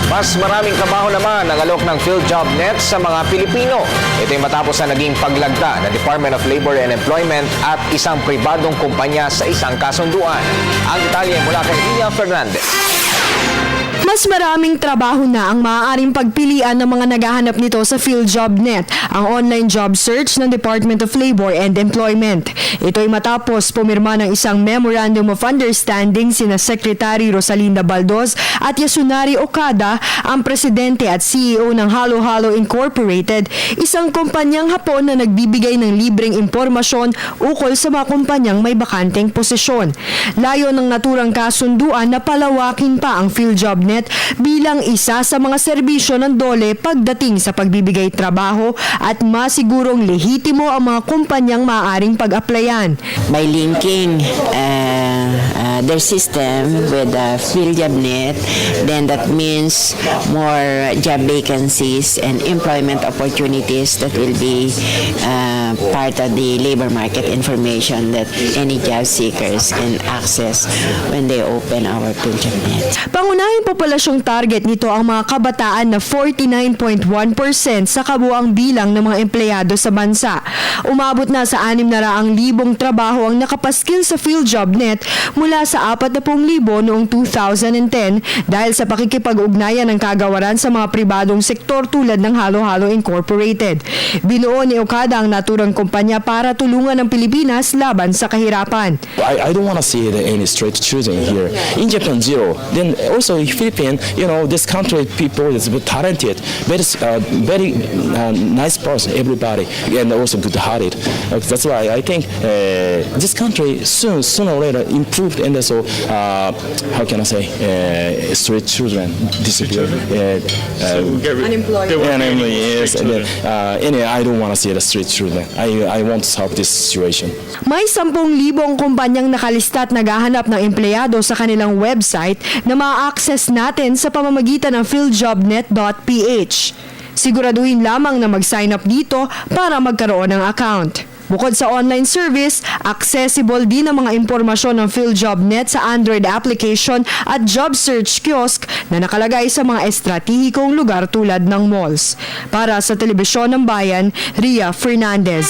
Mas maraming trabaho naman ang alok ng PhilJobNet sa mga Pilipino. Ito'y matapos na naging paglagda ng Department of Labor and Employment at isang pribadong kumpanya sa isang kasunduan. Ang detalye mula kay Ria Fernandez. Mas maraming trabaho na ang maaaring pagpilian ng mga naghahanap nito sa PhilJobNet, ang online job search ng Department of Labor and Employment. Ito'y matapos pumirma ng isang Memorandum of Understanding sina Secretary Rosalinda Baldos at Yasunari Okada, ang presidente at CEO ng Halo Halo Incorporated, isang kumpanyang Hapon na nagbibigay ng libreng impormasyon ukol sa mga kumpanyang may bakanteng posisyon. Layo ng naturang kasunduan na palawakin pa ang PhilJobNet bilang isa sa mga serbisyo ng DOLE pagdating sa pagbibigay trabaho at masigurong lehitimo ang mga kumpanyang maaaring pag-applyan. By linking their system with PhilJobNet, then that means more job vacancies and employment opportunities that will be part of the labor market information that any job seekers can access when they open our PhilJobNet. Pangunahing populasyong target nito ang mga kabataan na 49.1% sa kabuang bilang ng mga empleyado sa bansa. Umabot na sa 600,000 trabaho ang nakapaskil sa PhilJobNet mula sa 40,000 noong 2010 dahil sa pakikipag-ugnayan ng kagawaran sa mga pribadong sektor tulad ng Halo Halo Incorporated. Binuo ni Okada ang naturang kumpanya para tulungan ang Pilipinas laban sa kahirapan. I don't want to see any straight choosing here. In Japan, zero. Then also in Philippines, this country people is very talented, very nice person, everybody, and also good-hearted. That's why I think this country sooner or later improved, and also how can I say, street children disappear. Unemployed. Yes. Anyway, I don't want to see the street children. I want to solve this situation. May 10,000 kumpanyang nakalista at naghahanap ng empleyado sa kanilang website na ma-access natin sa pamamagitan ng philjobnet.ph. Siguraduhin lamang na mag-sign up dito para magkaroon ng account. Bukod sa online service, accessible din ang mga impormasyon ng PhilJobNet sa Android application at job search kiosk na nakalagay sa mga estratehikong lugar tulad ng malls. Para sa Telebisyon ng Bayan, Ria Fernandez.